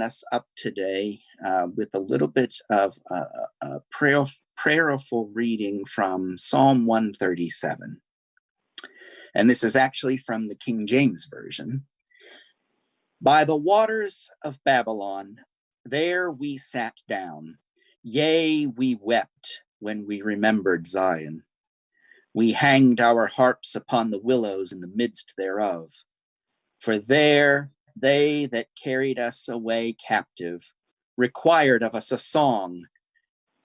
us up today with a little bit of a prayerful reading from Psalm 137. And this is actually from the King James Version. By the waters of Babylon, there we sat down. Yea, we wept when we remembered Zion. We hanged our harps upon the willows in the midst thereof. For there they that carried us away captive required of us a song,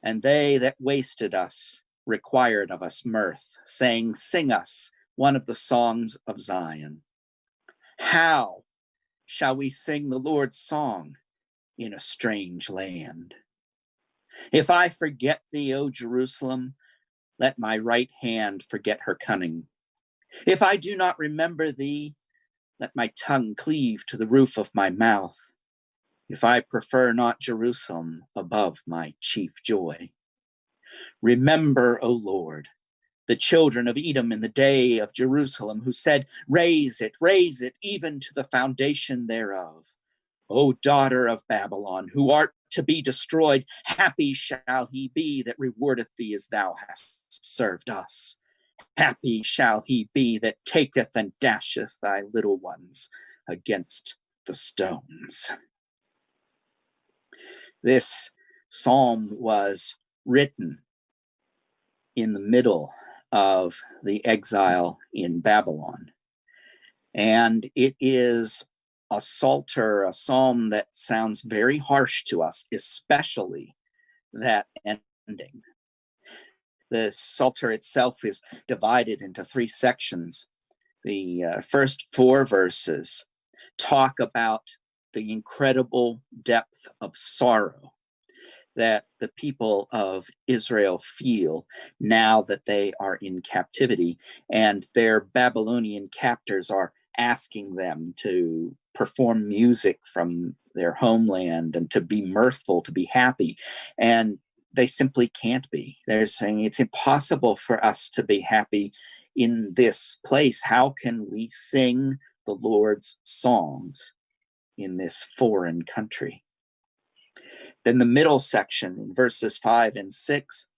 and they that wasted us required of us mirth, saying, Sing us one of the songs of Zion. How shall we sing the Lord's song in a strange land? If I forget thee, O Jerusalem, let my right hand forget her cunning. If I do not remember thee, let my tongue cleave to the roof of my mouth. If I prefer not Jerusalem above my chief joy. Remember, O Lord, the children of Edom in the day of Jerusalem, who said, raise it, even to the foundation thereof. O daughter of Babylon, who art to be destroyed, happy shall he be that rewardeth thee as thou hast served us. Happy shall he be that taketh and dasheth thy little ones against the stones. This psalm was written in the middle of the exile in Babylon. And it is a psalter, a psalm that sounds very harsh to us, especially that ending. The Psalter itself is divided into three sections. The first four verses talk about the incredible depth of sorrow that the people of Israel feel now that they are in captivity, and their Babylonian captors are asking them to perform music from their homeland and to be mirthful, to be happy. And they simply can't be. They're saying it's impossible for us to be happy in this place. How can we sing the Lord's songs in this foreign country? Then the middle section, in verses 5 and 6,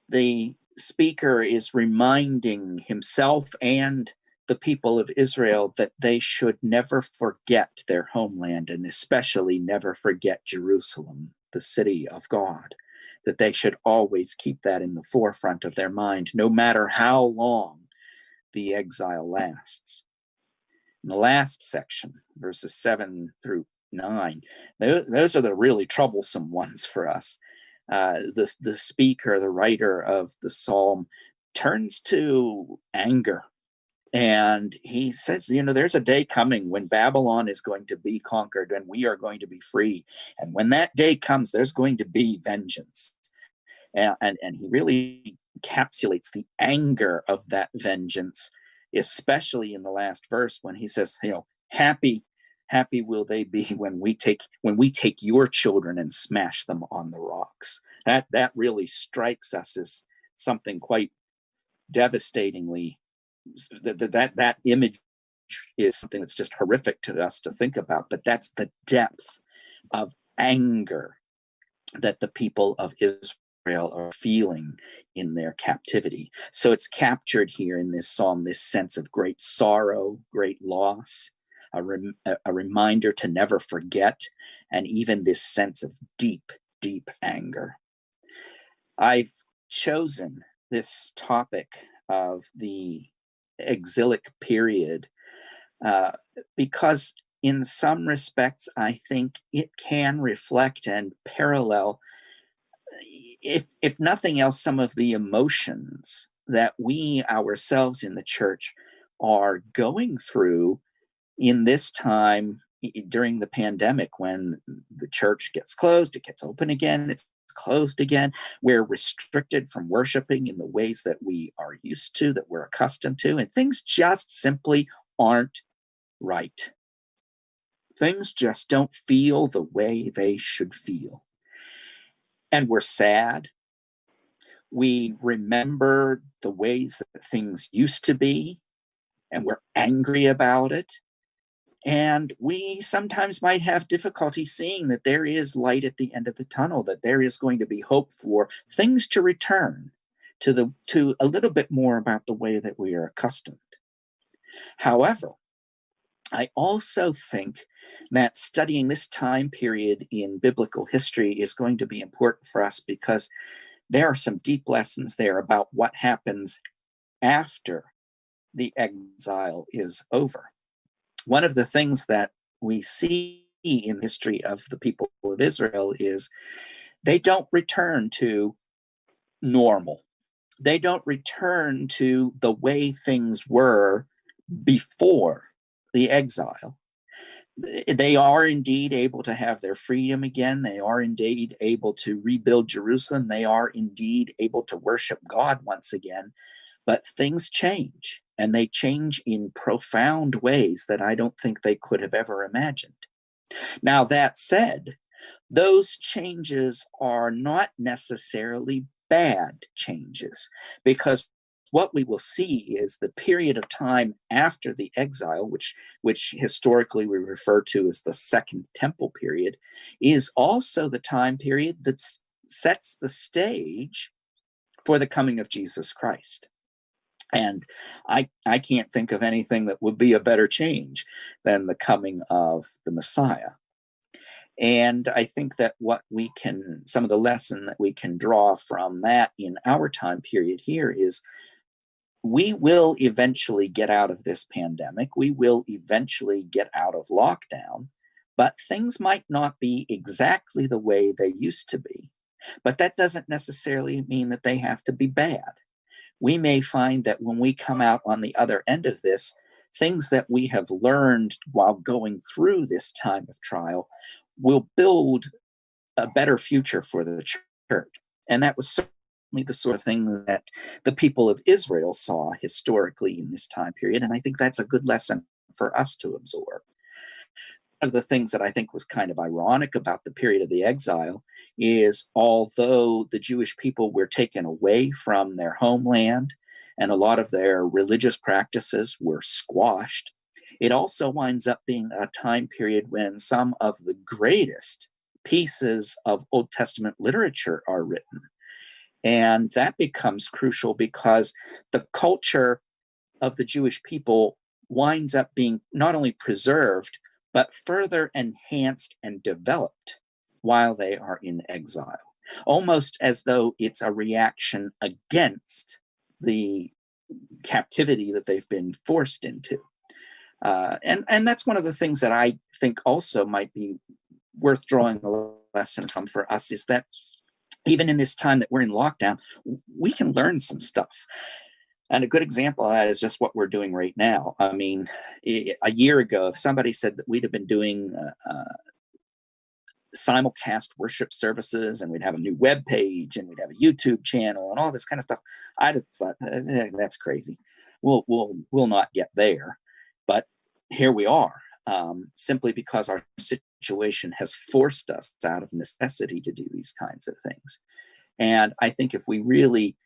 the speaker is reminding himself and the people of Israel that they should never forget their homeland, and especially never forget Jerusalem, the city of God. That they should always keep that in the forefront of their mind, no matter how long the exile lasts. In the last section, verses 7 through 9, those are the really troublesome ones for us. The speaker, the writer of the psalm, turns to anger. And he says, there's a day coming when Babylon is going to be conquered and we are going to be free. And when that day comes, there's going to be vengeance. And he really encapsulates the anger of that vengeance, especially in the last verse when he says, happy will they be when we take your children and smash them on the rocks. That really strikes us as something quite devastatingly. That image is something that's just horrific to us to think about, but that's the depth of anger that the people of Israel are feeling in their captivity. So it's captured here in this psalm, this sense of great sorrow, great loss, a reminder to never forget, and even this sense of deep, deep anger. I've chosen this topic of the exilic period because in some respects, I think it can reflect and parallel, if nothing else, some of the emotions that we ourselves in the church are going through in this time during the pandemic, when the church gets closed, it gets open again, it's closed again. We're restricted from worshiping in the ways that we are used to, that we're accustomed to, and things just simply aren't right. Things just don't feel the way they should feel. And we're sad. We remember the ways that things used to be, and we're angry about it. And we sometimes might have difficulty seeing that there is light at the end of the tunnel, that there is going to be hope for things to return to a little bit more about the way that we are accustomed. However, I also think that studying this time period in biblical history is going to be important for us because there are some deep lessons there about what happens after the exile is over. One of the things that we see in history of the people of Israel is they don't return to normal. They don't return to the way things were before the exile. They are indeed able to have their freedom again. They are indeed able to rebuild Jerusalem. They are indeed able to worship God once again. But things change, and they change in profound ways that I don't think they could have ever imagined. Now, that said, those changes are not necessarily bad changes, because what we will see is the period of time after the exile, which historically we refer to as the Second Temple period, is also the time period that sets the stage for the coming of Jesus Christ. And I can't think of anything that would be a better change than the coming of the Messiah. And I think that some of the lesson that we can draw from that in our time period here is we will eventually get out of this pandemic. We will eventually get out of lockdown, but things might not be exactly the way they used to be. But that doesn't necessarily mean that they have to be bad. We may find that when we come out on the other end of this, things that we have learned while going through this time of trial will build a better future for the church. And that was certainly the sort of thing that the people of Israel saw historically in this time period. And I think that's a good lesson for us to absorb. One of the things that I think was kind of ironic about the period of the exile is although the Jewish people were taken away from their homeland and a lot of their religious practices were squashed, it also winds up being a time period when some of the greatest pieces of Old Testament literature are written. And that becomes crucial because the culture of the Jewish people winds up being not only preserved, but further enhanced and developed while they are in exile, almost as though it's a reaction against the captivity that they've been forced into. And that's one of the things that I think also might be worth drawing a lesson from for us is that even in this time that we're in lockdown, we can learn some stuff. And a good example of that is just what we're doing right now. I mean, a year ago, if somebody said that we'd have been doing simulcast worship services and we'd have a new web page and we'd have a YouTube channel and all this kind of stuff, I just thought, that's crazy. We'll not get there. But here we are, simply because our situation has forced us out of necessity to do these kinds of things. And I think if we really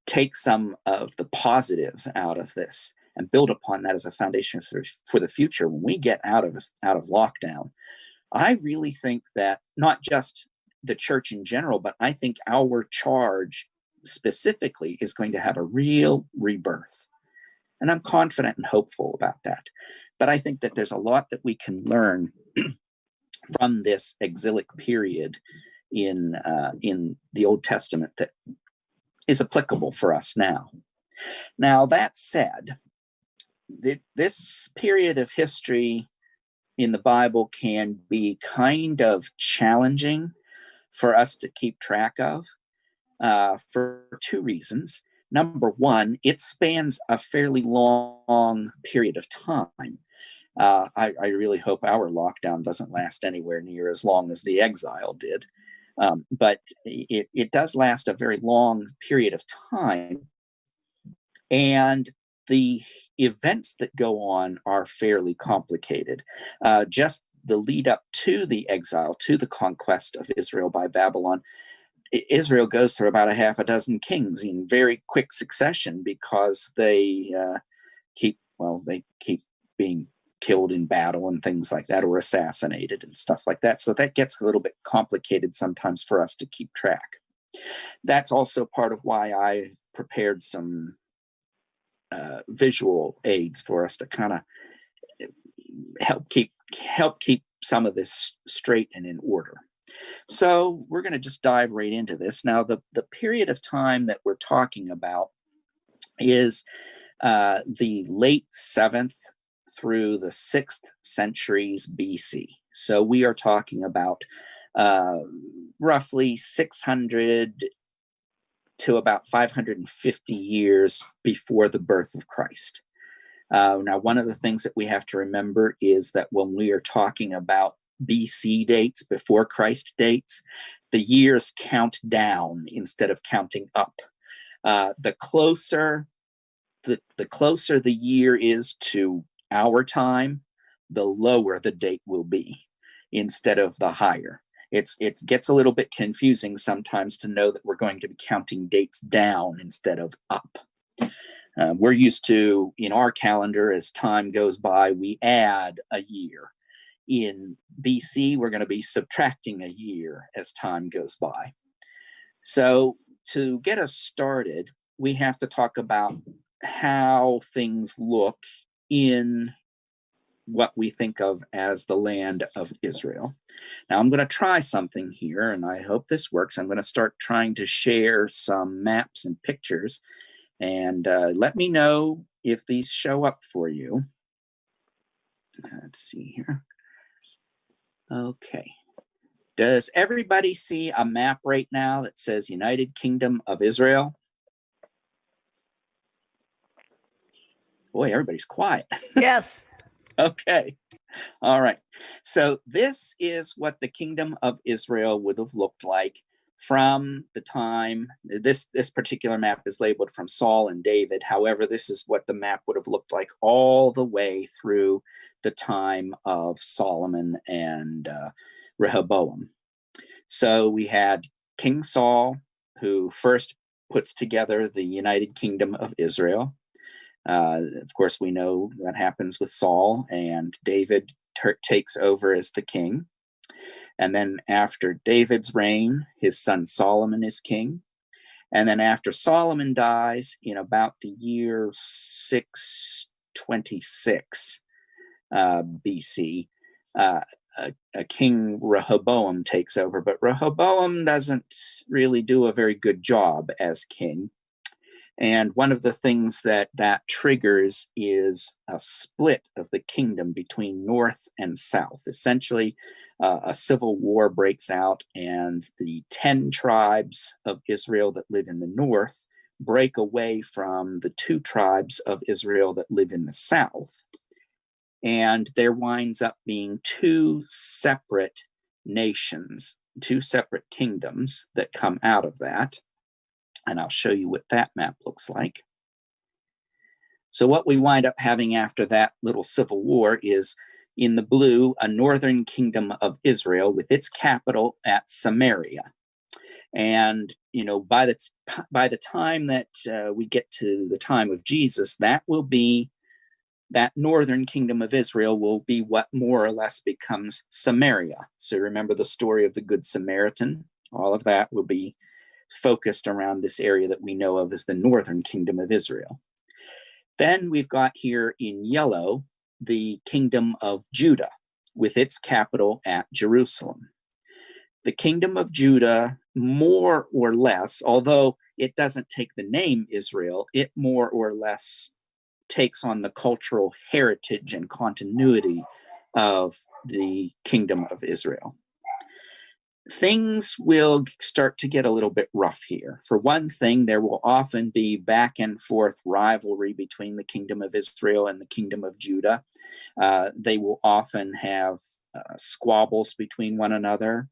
take some of the positives out of this and build upon that as a foundation for the future, when we get out of lockdown, I really think that not just the church in general, but I think our charge specifically is going to have a real rebirth. And I'm confident and hopeful about that. But I think that there's a lot that we can learn from this exilic period in the Old Testament that is applicable for us now. Now, that said, this period of history in the Bible can be kind of challenging for us to keep track of for two reasons. Number one, it spans a fairly long period of time. I really hope our lockdown doesn't last anywhere near as long as the exile did. But it does last a very long period of time. And the events that go on are fairly complicated. Just the lead up to the exile, to the conquest of Israel by Babylon, Israel goes through about a half a dozen kings in very quick succession because they keep being killed in battle and things like that, or assassinated and stuff like that. So that gets a little bit complicated sometimes for us to keep track. That's also part of why I prepared some visual aids for us to kind of help keep some of this straight and in order. So we're going to just dive right into this. Now, the period of time that we're talking about is the late 7th through the 6th centuries BC. So we are talking about roughly 600 to about 550 years before the birth of Christ. Now, one of the things that we have to remember is that when we are talking about BC dates, before Christ dates, the years count down instead of counting up. The closer the year is to our time, the lower the date will be instead of the higher. It gets a little bit confusing sometimes to know that we're going to be counting dates down instead of up. We're used to, in our calendar, as time goes by, we add a year. In BC, we're going to be subtracting a year as time goes by. So to get us started, we have to talk about how things look in what we think of as the land of Israel. Now, I'm going to try something here, and I hope this works. I'm going to start trying to share some maps and pictures, and let me know if these show up for you. Let's see here. Okay. Does everybody see a map right now that says United Kingdom of Israel? Boy, everybody's quiet. Yes. Okay. All right. So this is what the Kingdom of Israel would have looked like from the time, this particular map is labeled from Saul and David. However, this is what the map would have looked like all the way through the time of Solomon and Rehoboam. So we had King Saul, who first puts together the United Kingdom of Israel. Of course, we know what happens with Saul, and David takes over as the king. And then after David's reign, his son Solomon is king. And then after Solomon dies in about the year 626 BC, a King Rehoboam takes over. But Rehoboam doesn't really do a very good job as king. And one of the things that triggers is a split of the kingdom between north and south. Essentially, a civil war breaks out, and the 10 tribes of Israel that live in the north break away from the 2 tribes of Israel that live in the south. And there winds up being 2 separate nations, 2 separate kingdoms that come out of that. And I'll show you what that map looks like. So what we wind up having after that little civil war is, in the blue, a northern kingdom of Israel with its capital at Samaria. And, you know, by the time that we get to the time of Jesus, that northern kingdom of Israel will be what more or less becomes Samaria. So remember the story of the Good Samaritan. All of that will be focused around this area that we know of as the northern kingdom of Israel. Then we've got here in yellow the kingdom of Judah with its capital at Jerusalem. The kingdom of Judah, more or less, although it doesn't take the name Israel, it more or less takes on the cultural heritage and continuity of the kingdom of Israel. Things will start to get a little bit rough here. For one thing, there will often be back and forth rivalry between the kingdom of Israel and the kingdom of Judah. They will often have squabbles between one another.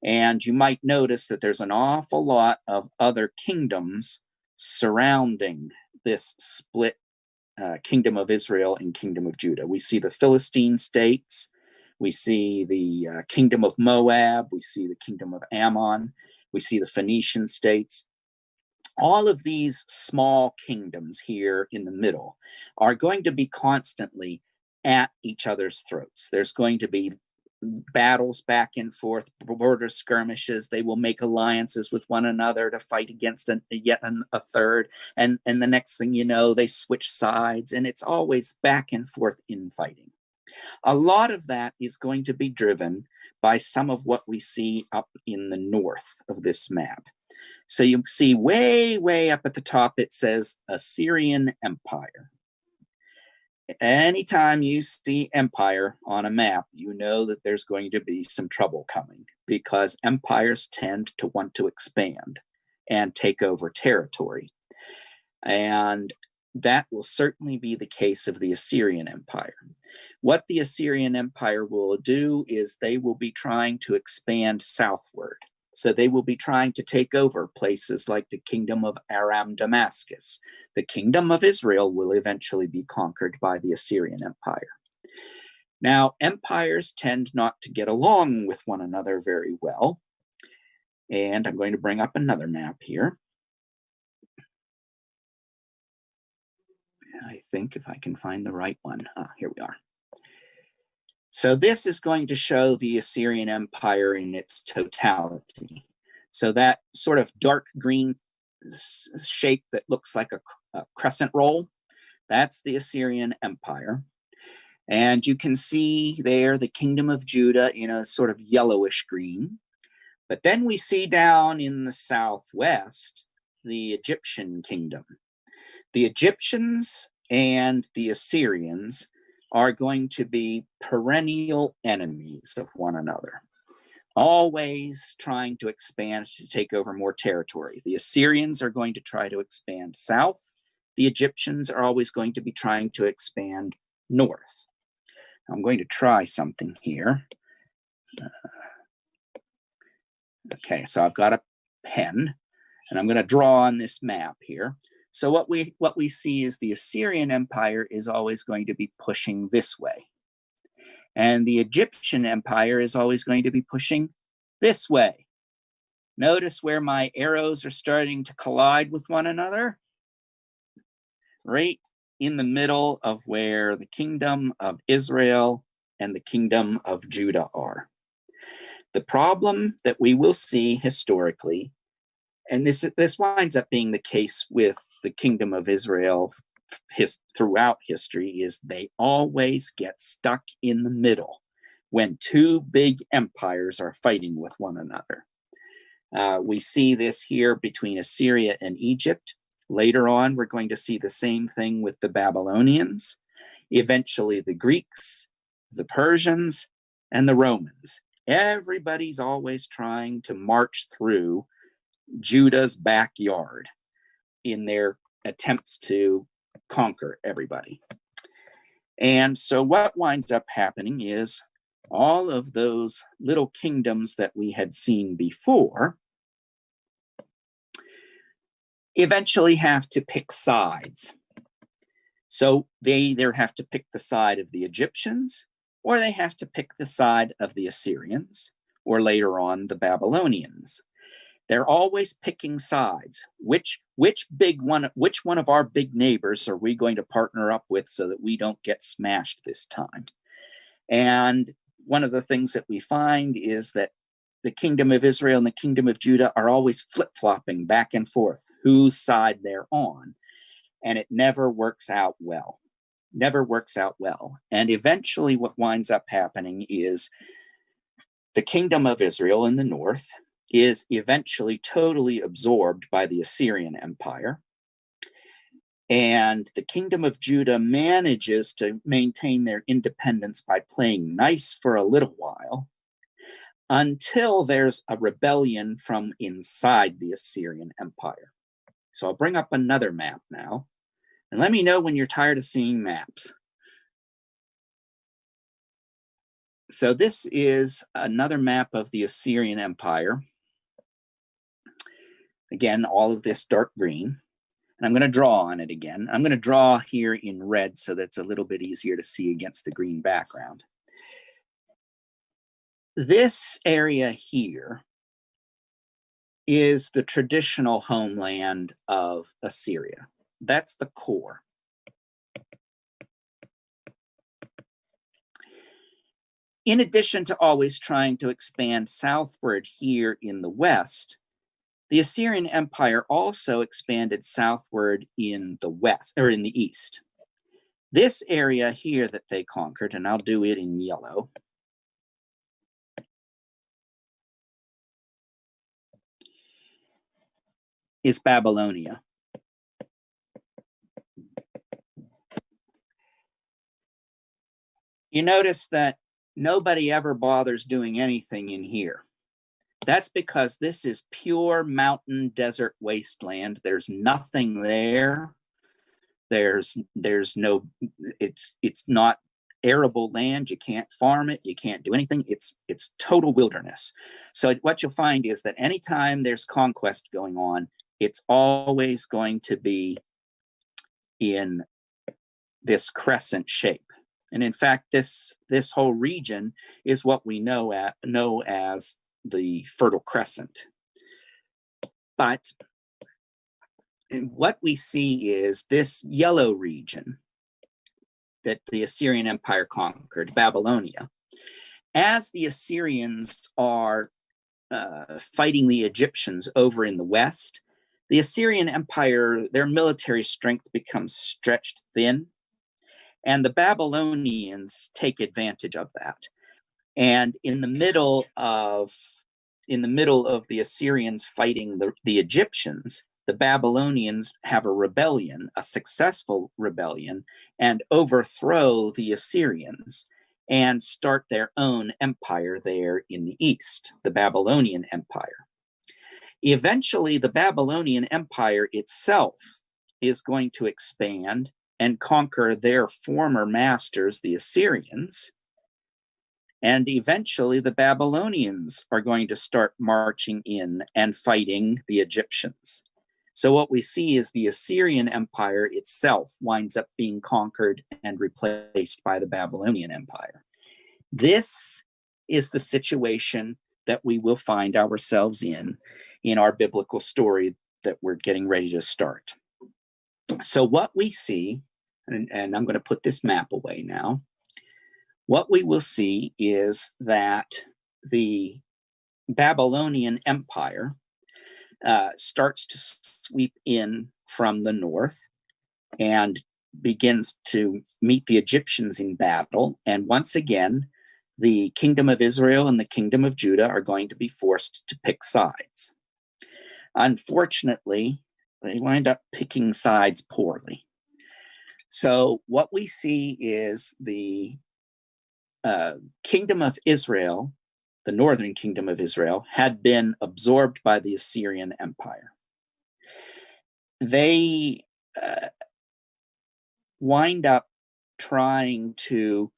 And you might notice that there's an awful lot of other kingdoms surrounding this split kingdom of Israel and kingdom of Judah. We see the Philistine states. We see the kingdom of Moab. We see the kingdom of Ammon. We see the Phoenician states. All of these small kingdoms here in the middle are going to be constantly at each other's throats. There's going to be battles back and forth, border skirmishes. They will make alliances with one another to fight against a third. And the next thing you know, they switch sides, and it's always back and forth infighting. A lot of that is going to be driven by some of what we see up in the north of this map. So you see way, way up at the top, it says Assyrian Empire. Anytime you see empire on a map, you know that there's going to be some trouble coming, because empires tend to want to expand and take over territory. And that will certainly be the case of the Assyrian Empire. What the Assyrian Empire will do is they will be trying to expand southward. So they will be trying to take over places like the kingdom of Aram Damascus. The kingdom of Israel will eventually be conquered by the Assyrian Empire. Now, empires tend not to get along with one another very well. And I'm going to bring up another map here. I think if I can find the right one. Here we are. So this is going to show the Assyrian Empire in its totality. So that sort of dark green shape that looks like a crescent roll, that's the Assyrian Empire. And you can see there the kingdom of Judah in a sort of yellowish green. But then we see down in the southwest the Egyptian kingdom. The Egyptians and the Assyrians are going to be perennial enemies of one another, always trying to expand to take over more territory. The Assyrians are going to try to expand south. The Egyptians are always going to be trying to expand north. I'm going to try something here. Okay, so I've got a pen, and I'm going to draw on this map here. So what we see is the Assyrian Empire is always going to be pushing this way. And the Egyptian Empire is always going to be pushing this way. Notice where my arrows are starting to collide with one another? Right in the middle of where the kingdom of Israel and the kingdom of Judah are. The problem that we will see historically, and this winds up being the case with the kingdom of Israel throughout history, is they always get stuck in the middle when two big empires are fighting with one another. We see this here between Assyria and Egypt. Later on, we're going to see the same thing with the Babylonians, eventually the Greeks, the Persians, and the Romans. Everybody's always trying to march through Judah's backyard in their attempts to conquer everybody. And so what winds up happening is all of those little kingdoms that we had seen before eventually have to pick sides. So they either have to pick the side of the Egyptians, or they have to pick the side of the Assyrians, or later on the Babylonians. They're always picking sides. Which one of our big neighbors are we going to partner up with so that we don't get smashed this time? And one of the things that we find is that the kingdom of Israel and the kingdom of Judah are always flip-flopping back and forth, whose side they're on. And it never works out well. Never works out well. And eventually what winds up happening is the kingdom of Israel in the north is eventually totally absorbed by the Assyrian Empire. And the kingdom of Judah manages to maintain their independence by playing nice for a little while, until there's a rebellion from inside the Assyrian Empire. So I'll bring up another map now, and let me know when you're tired of seeing maps. So this is another map of the Assyrian Empire. Again, all of this dark green. And I'm going to draw on it again. I'm going to draw here in red so that's a little bit easier to see against the green background. This area here is the traditional homeland of Assyria. That's the core. In addition to always trying to expand southward here in the west, the Assyrian Empire also expanded southward in the west, or in the east. This area here that they conquered, and I'll do it in yellow, is Babylonia. You notice that nobody ever bothers doing anything in here. That's because this is pure mountain desert wasteland. There's nothing there. There's no, it's not arable land. You can't farm it. You can't do anything. It's total wilderness. So what you'll find is that anytime there's conquest going on, it's always going to be in this crescent shape. And in fact, this whole region is what we know as the Fertile Crescent. But what we see is this yellow region that the Assyrian Empire conquered, Babylonia. As the Assyrians are fighting the Egyptians over in the west, the Assyrian Empire, their military strength becomes stretched thin, and the Babylonians take advantage of that. And in the middle of the Assyrians fighting the Egyptians, the Babylonians have a rebellion, a successful rebellion, and overthrow the Assyrians and start their own empire there in the east, the Babylonian Empire. Eventually, the Babylonian Empire itself is going to expand and conquer their former masters, the Assyrians. And eventually, the Babylonians are going to start marching in and fighting the Egyptians. So what we see is the Assyrian Empire itself winds up being conquered and replaced by the Babylonian Empire. This is the situation that we will find ourselves in our biblical story that we're getting ready to start. So what we see, and I'm going to put this map away now, what we will see is that the Babylonian Empire starts to sweep in from the north and begins to meet the Egyptians in battle. And once again, the kingdom of Israel and the kingdom of Judah are going to be forced to pick sides. Unfortunately, they wind up picking sides poorly. So what we see is the kingdom of Israel, the northern kingdom of Israel, had been absorbed by the Assyrian Empire. They wind up trying to,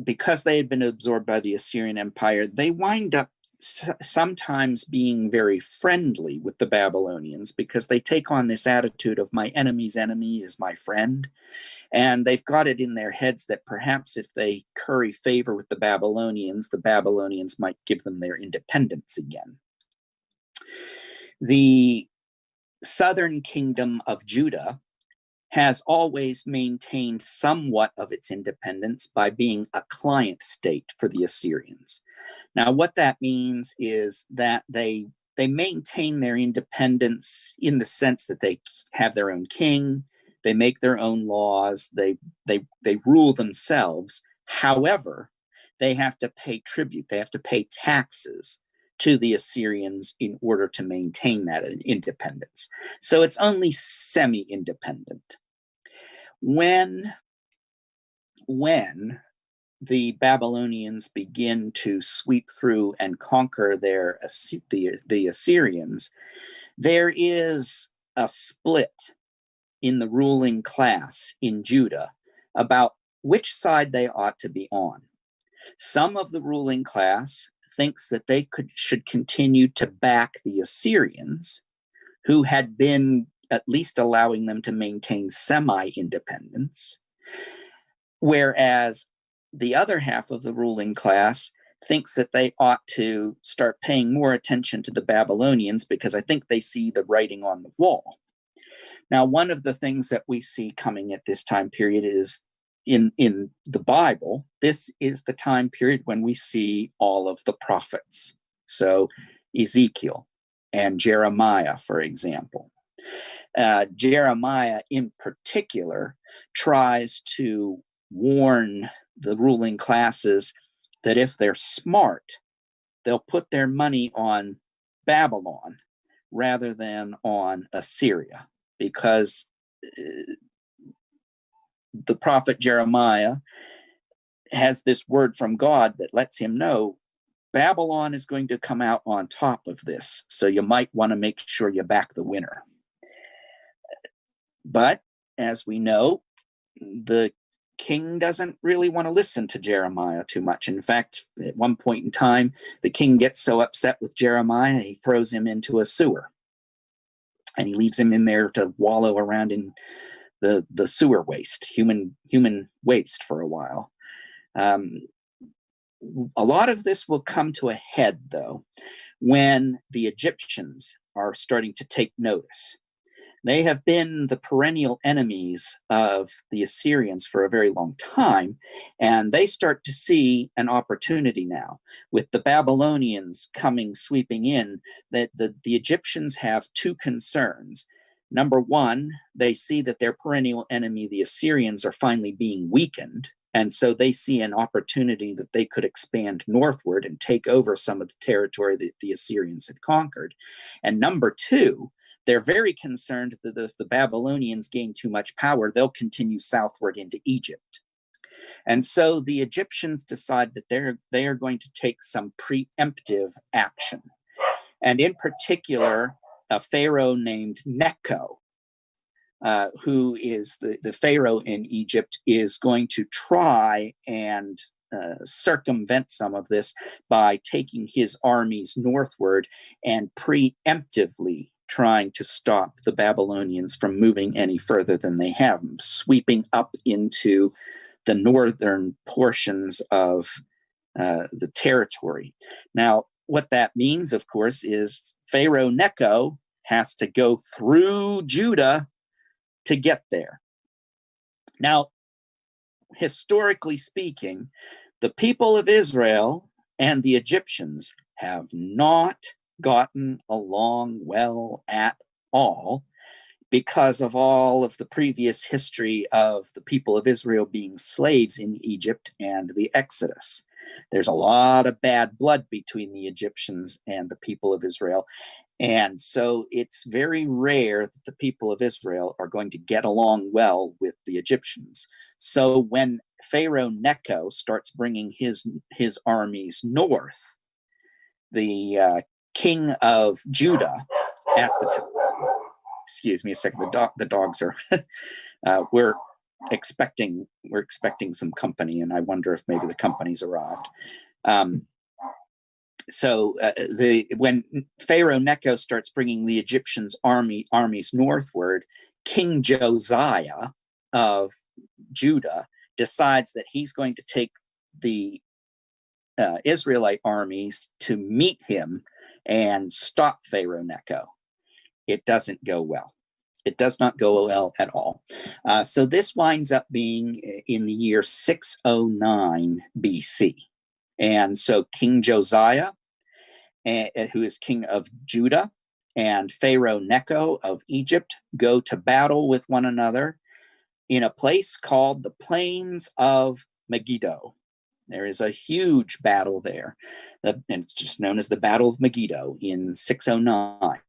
because they had been absorbed by the Assyrian Empire, they wind up sometimes being very friendly with the Babylonians because they take on this attitude of my enemy's enemy is my friend. And they've got it in their heads that perhaps if they curry favor with the Babylonians might give them their independence again. The southern kingdom of Judah has always maintained somewhat of its independence by being a client state for the Assyrians. Now, what that means is that they maintain their independence in the sense that they have their own king, they make their own laws, they rule themselves. However, they have to pay tribute, they have to pay taxes to the Assyrians in order to maintain that independence. So it's only semi-independent. When the Babylonians begin to sweep through and conquer the Assyrians, there is a split in the ruling class in Judah about which side they ought to be on. Some of the ruling class thinks that they should continue to back the Assyrians, who had been at least allowing them to maintain semi-independence, whereas the other half of the ruling class thinks that they ought to start paying more attention to the Babylonians because I think they see the writing on the wall. Now, one of the things that we see coming at this time period is in the Bible, this is the time period when we see all of the prophets. So Ezekiel and Jeremiah, for example. Jeremiah in particular tries to warn the ruling classes that if they're smart, they'll put their money on Babylon rather than on Assyria, because the prophet Jeremiah has this word from God that lets him know Babylon is going to come out on top of this. So you might want to make sure you back the winner. But as we know, the king doesn't really want to listen to Jeremiah too much. In fact, at one point in time, the king gets so upset with Jeremiah, he throws him into a sewer. And he leaves him in there to wallow around in the sewer waste, human waste, for a while. A lot of this will come to a head, though, when the Egyptians are starting to take notice. They have been the perennial enemies of the Assyrians for a very long time, and they start to see an opportunity now. With the Babylonians sweeping in, that the Egyptians have two concerns. Number one, they see that their perennial enemy, the Assyrians, are finally being weakened, and so they see an opportunity that they could expand northward and take over some of the territory that the Assyrians had conquered. And number two, they're very concerned that if the Babylonians gain too much power, they'll continue southward into Egypt. And so the Egyptians decide that they are going to take some preemptive action. And in particular, a pharaoh named Necho, who is the pharaoh in Egypt, is going to try and circumvent some of this by taking his armies northward and preemptively trying to stop the Babylonians from moving any further than they have, sweeping up into the northern portions of the territory. Now, what that means, of course, is Pharaoh Necho has to go through Judah to get there. Now, historically speaking, the people of Israel and the Egyptians have not gotten along well at all because of all of the previous history of the people of Israel being slaves in Egypt and the Exodus. There's a lot of bad blood between the Egyptians and the people of Israel. And so it's very rare that the people of Israel are going to get along well with the Egyptians. So when Pharaoh Necho starts bringing his armies north, the king of Judah at the time, excuse me a second, the dogs are, we're expecting some company, and I wonder if maybe the company's arrived. When Pharaoh Necho starts bringing the Egyptians' armies northward, King Josiah of Judah decides that he's going to take the Israelite armies to meet him and stop Pharaoh Necho. It doesn't go well. It does not go well at all. So this winds up being in the year 609 BC. And so King Josiah, who is king of Judah, and Pharaoh Necho of Egypt go to battle with one another in a place called the Plains of Megiddo. There is a huge battle there, and it's just known as the Battle of Megiddo in 609.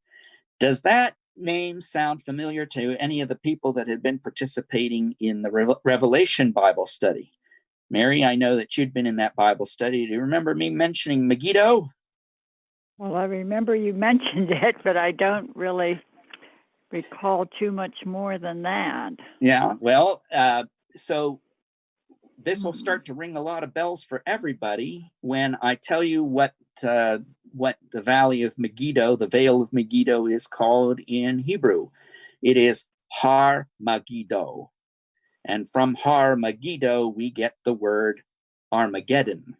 Does that name sound familiar to any of the people that had been participating in the Revelation Bible study? Mary, I know that you'd been in that Bible study. Do you remember me mentioning Megiddo? Well, I remember you mentioned it, but I don't really recall too much more than that. Yeah, well, so this will start to ring a lot of bells for everybody when I tell you what the Valley of Megiddo, the Vale of Megiddo, is called in Hebrew. It is Har Megiddo. And from Har Megiddo, we get the word Armageddon.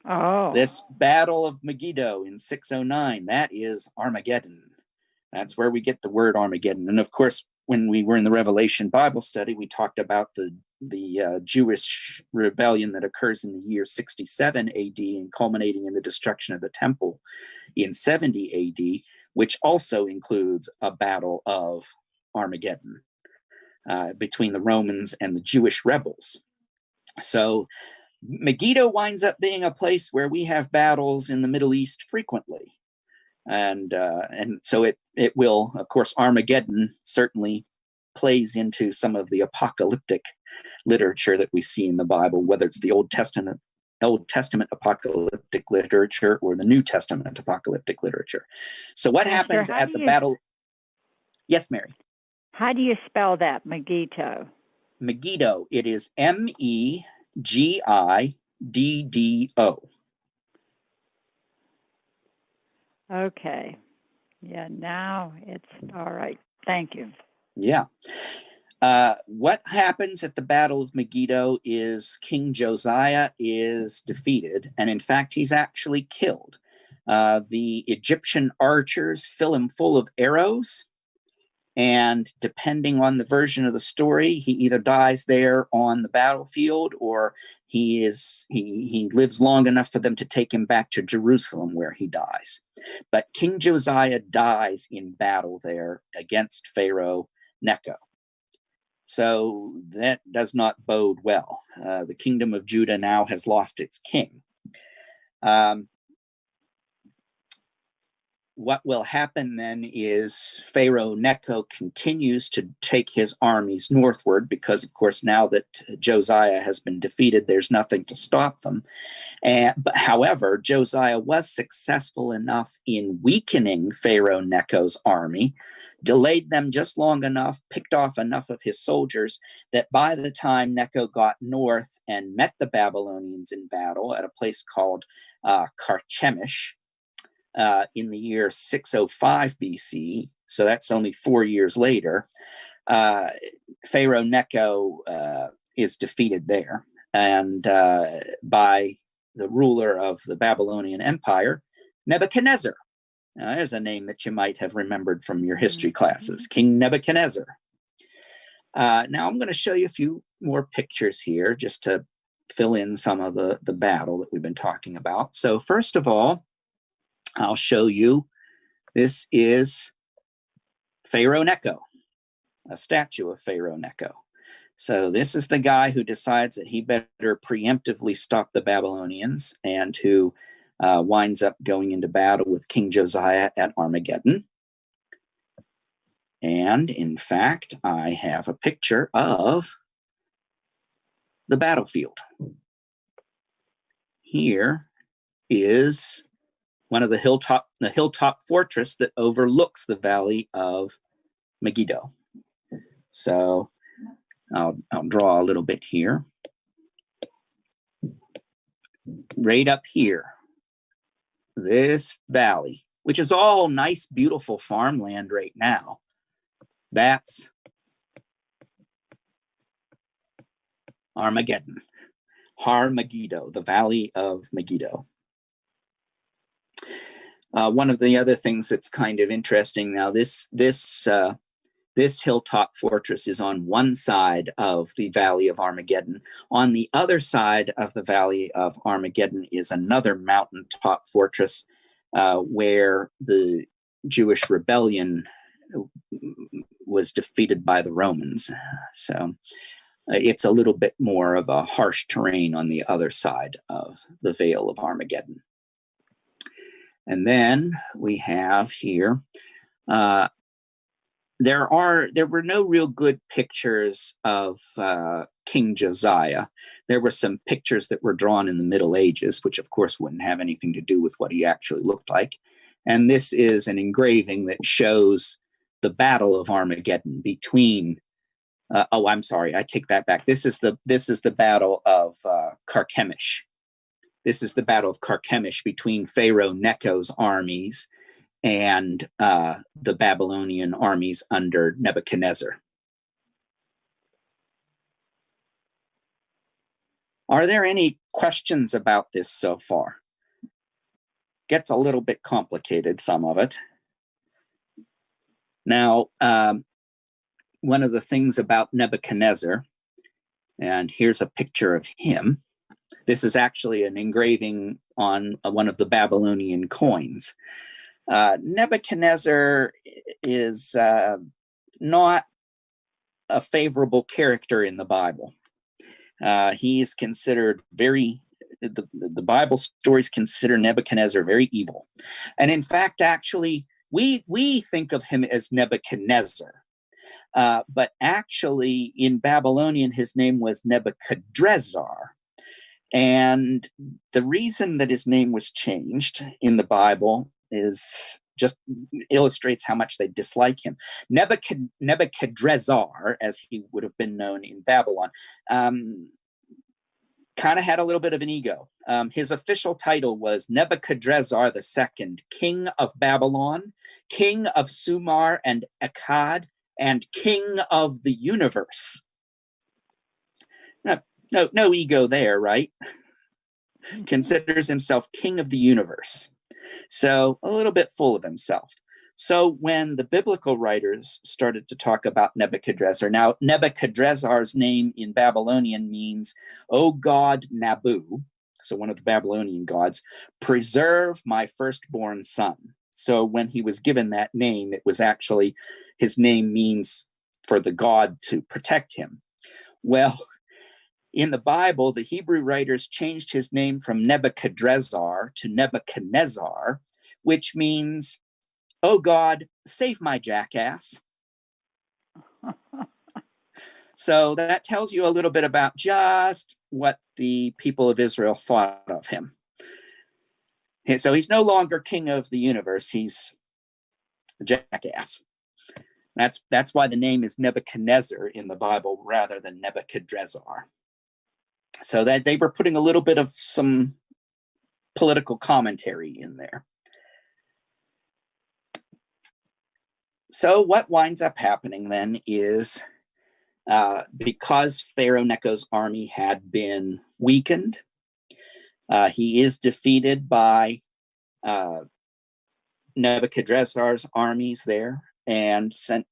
Oh. This Battle of Megiddo in 609, that is Armageddon. That's where we get the word Armageddon. And of course, when we were in the Revelation Bible study, we talked about the Jewish rebellion that occurs in the year 67 AD and culminating in the destruction of the temple in 70 AD, which also includes a battle of Armageddon between the Romans and the Jewish rebels. So Megiddo winds up being a place where we have battles in the Middle East frequently. And so it will, of course, Armageddon certainly plays into some of the apocalyptic literature that we see in the Bible, whether it's the Old Testament apocalyptic literature or the New Testament apocalyptic literature. So what happens at the battle? Yes, Mary. How do you spell that, Megiddo? Megiddo. It is Megiddo. Okay. Yeah, now it's all right. Thank you. Yeah. What happens at the Battle of Megiddo is King Josiah is defeated, and in fact, he's actually killed. The Egyptian archers fill him full of arrows, and depending on the version of the story, he either dies there on the battlefield or he lives long enough for them to take him back to Jerusalem where he dies. But King Josiah dies in battle there against Pharaoh Necho. So that does not bode well. The kingdom of Judah now has lost its king. What will happen then is Pharaoh Necho continues to take his armies northward because, of course, now that Josiah has been defeated, there's nothing to stop them. But however, Josiah was successful enough in weakening Pharaoh Necho's army, delayed them just long enough, picked off enough of his soldiers that by the time Necho got north and met the Babylonians in battle at a place called Carchemish, in the year 605 BC, so that's only 4 years later, Pharaoh Necho is defeated there, and by the ruler of the Babylonian Empire, Nebuchadnezzar. There's a name that you might have remembered from your history classes, King Nebuchadnezzar. Now I'm going to show you a few more pictures here just to fill in some of the battle that we've been talking about. So first of all, I'll show you, this is Pharaoh Necho, a statue of Pharaoh Necho. So this is the guy who decides that he better preemptively stop the Babylonians and who winds up going into battle with King Josiah at Armageddon. And in fact, I have a picture of the battlefield. Here is one of the hilltop fortress that overlooks the valley of Megiddo. So I'll draw a little bit here. Right up here, this valley, which is all nice, beautiful farmland right now, that's Armageddon, Har Megiddo, the valley of Megiddo. One of the other things that's kind of interesting now, this hilltop fortress is on one side of the Valley of Armageddon. On the other side of the Valley of Armageddon is another mountaintop fortress where the Jewish rebellion was defeated by the Romans. So it's a little bit more of a harsh terrain on the other side of the Vale of Armageddon. And then we have here, there were no real good pictures of King Josiah. There were some pictures that were drawn in the Middle Ages, which of course wouldn't have anything to do with what he actually looked like. And this is an engraving that shows the Battle of Armageddon between, I'm sorry, I take that back. This is the Battle of Carchemish. This is the Battle of Carchemish between Pharaoh Necho's armies and the Babylonian armies under Nebuchadnezzar. Are there any questions about this so far? Gets a little bit complicated, some of it. Now, one of the things about Nebuchadnezzar And here's a picture of him. This is actually an engraving on one of the Babylonian coins. Nebuchadnezzar is not a favorable character in the Bible. He's considered the Bible stories consider Nebuchadnezzar very evil. And in fact, actually, we think of him as Nebuchadnezzar. But actually, in Babylonian, his name was Nebuchadrezzar. And the reason that his name was changed in the Bible is just illustrates how much they dislike him. Nebuchadrezzar, as he would have been known in Babylon, kind of had a little bit of an ego. His official title was Nebuchadrezzar II, King of Babylon, King of Sumer and Akkad, and King of the universe. No ego there, right? Considers himself king of the universe. So a little bit full of himself. So when the biblical writers started to talk about Nebuchadnezzar, now Nebuchadrezzar's name in Babylonian means, "O God Nabu," so one of the Babylonian gods, "preserve my firstborn son." So when he was given that name, it was actually, his name means for the god to protect him. Well, in the Bible, the Hebrew writers changed his name from Nebuchadrezzar to Nebuchadnezzar, which means, "Oh God, save my jackass." So that tells you a little bit about just what the people of Israel thought of him. So he's no longer king of the universe, he's a jackass. That's why the name is Nebuchadnezzar in the Bible rather than Nebuchadrezzar. So that they were putting a little bit of some political commentary in there. So what winds up happening then is, because Pharaoh Necho's army had been weakened, he is defeated by Nebuchadrezzar's armies there and sent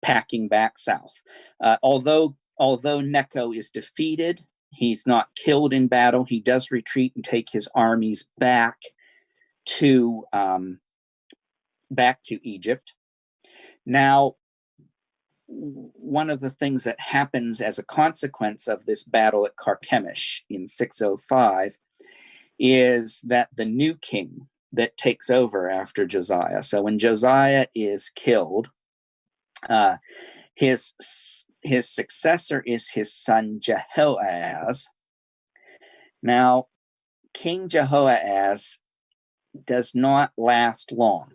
packing back south. Although Necho is defeated, he's not killed in battle. He does retreat and take his armies back to Egypt. Now, one of the things that happens as a consequence of this battle at Carchemish in 605 is that the new king that takes over after Josiah, so when Josiah is killed, his successor is his son Jehoahaz. Now, King Jehoahaz does not last long.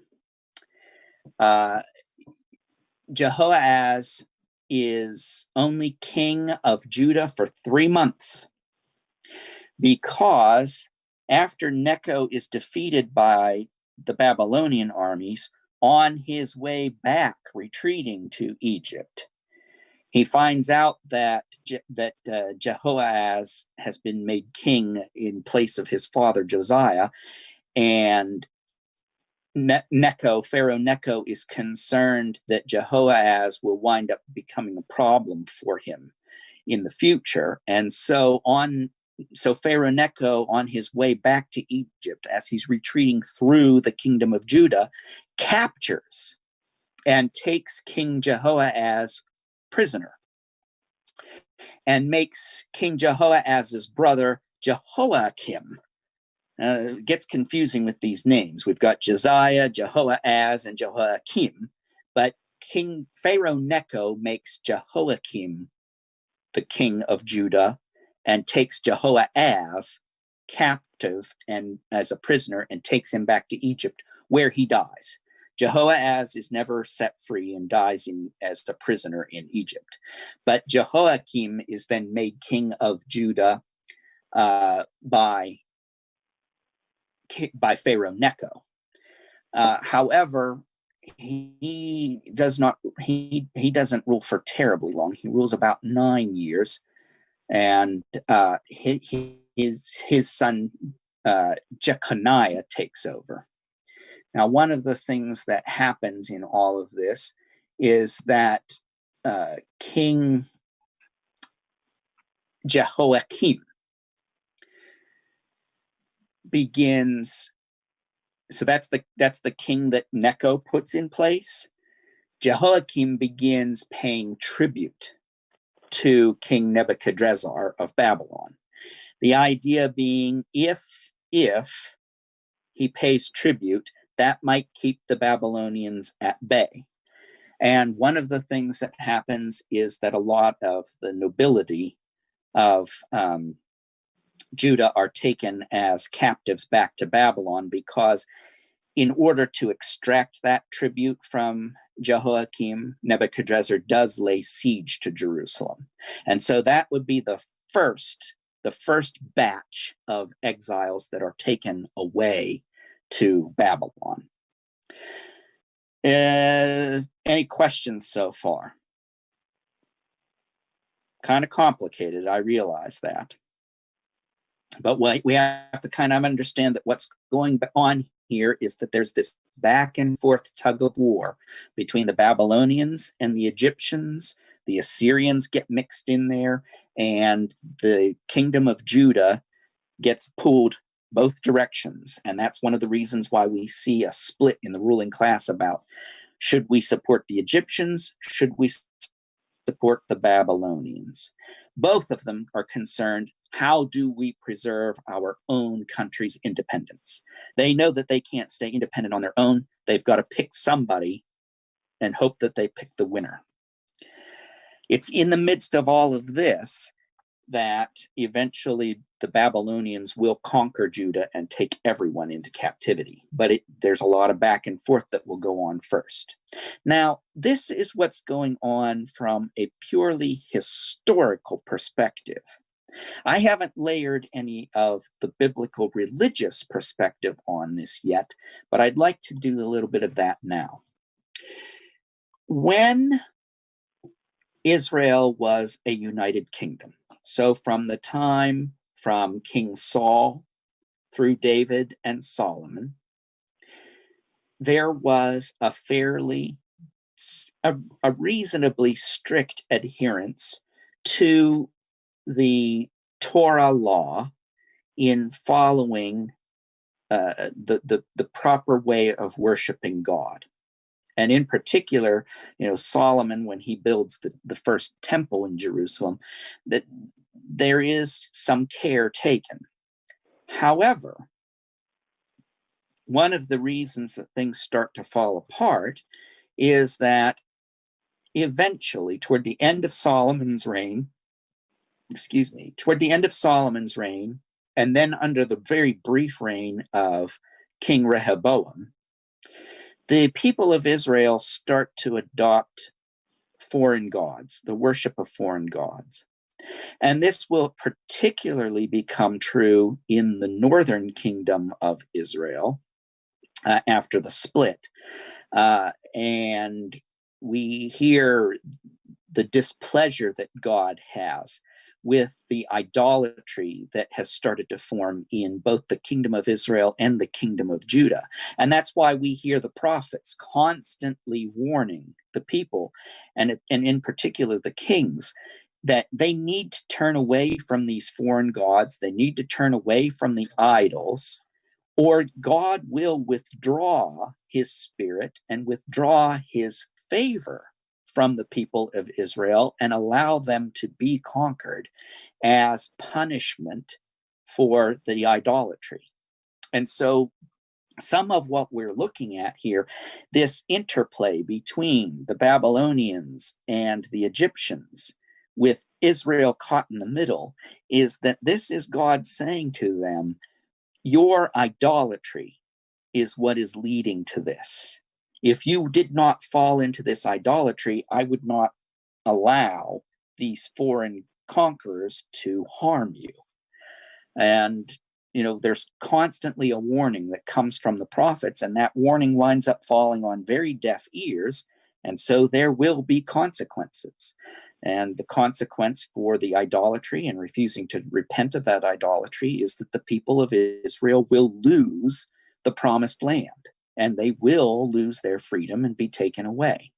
Jehoahaz is only king of Judah for 3 months, because after Necho is defeated by the Babylonian armies on his way back, retreating to Egypt, he finds out that Jehoahaz has been made king in place of his father Josiah, and Pharaoh Necho is concerned that Jehoahaz will wind up becoming a problem for him in the future. And so Pharaoh Necho, on his way back to Egypt, as he's retreating through the kingdom of Judah, captures and takes King Jehoahaz prisoner and makes King Jehoahaz's brother Jehoiakim. It gets confusing with these names. We've got Josiah, Jehoahaz, and Jehoiakim, but Pharaoh Necho makes Jehoiakim the king of Judah and takes Jehoahaz captive and as a prisoner and takes him back to Egypt, where he dies. Jehoahaz is never set free and dies as a prisoner in Egypt. But Jehoiakim is then made king of Judah by Pharaoh Necho. However, he doesn't rule for terribly long. He rules about 9 years, and his son Jeconiah takes over. Now, one of the things that happens in all of this is that King Jehoiakim begins. So that's the king that Necho puts in place. Jehoiakim begins paying tribute to King Nebuchadnezzar of Babylon. The idea being, if he pays tribute, that might keep the Babylonians at bay. And one of the things that happens is that a lot of the nobility of Judah are taken as captives back to Babylon, because in order to extract that tribute from Jehoiakim, Nebuchadnezzar does lay siege to Jerusalem. And so that would be the first batch of exiles that are taken away to Babylon. Any questions so far? Kind of complicated, I realize that. But we have to kind of understand that what's going on here is that there's this back and forth tug of war between the Babylonians and the Egyptians. The Assyrians get mixed in there, and the kingdom of Judah gets pulled both directions. And that's one of the reasons why we see a split in the ruling class about, should we support the Egyptians? Should we support the Babylonians? Both of them are concerned, how do we preserve our own country's independence? They know that they can't stay independent on their own. They've got to pick somebody and hope that they pick the winner. It's in the midst of all of this that eventually the Babylonians will conquer Judah and take everyone into captivity. But there's a lot of back and forth that will go on first. Now, this is what's going on from a purely historical perspective. I haven't layered any of the biblical religious perspective on this yet, but I'd like to do a little bit of that now. When Israel was a united kingdom, so from the time from King Saul through David and Solomon, there was a reasonably strict adherence to the Torah law in following the proper way of worshiping God. And in particular, Solomon, when he builds the first temple in Jerusalem, that there is some care taken. However, one of the reasons that things start to fall apart is that eventually, toward the end of Solomon's reign, and then under the very brief reign of King Rehoboam, the people of Israel start to adopt foreign gods, the worship of foreign gods. And this will particularly become true in the northern kingdom of Israel after the split. And we hear the displeasure that God has with the idolatry that has started to form in both the kingdom of Israel and the kingdom of Judah. And that's why we hear the prophets constantly warning the people, and in particular the kings, that they need to turn away from these foreign gods. They need to turn away from the idols, or God will withdraw his spirit and withdraw his favor from the people of Israel and allow them to be conquered as punishment for the idolatry. And so some of what we're looking at here, this interplay between the Babylonians and the Egyptians, with Israel caught in the middle, is that this is God saying to them, your idolatry is what is leading to this. If you did not fall into this idolatry, I would not allow these foreign conquerors to harm you. And, there's constantly a warning that comes from the prophets, and that warning winds up falling on very deaf ears. And so there will be consequences. And the consequence for the idolatry and refusing to repent of that idolatry is that the people of Israel will lose the promised land, and they will lose their freedom and be taken away.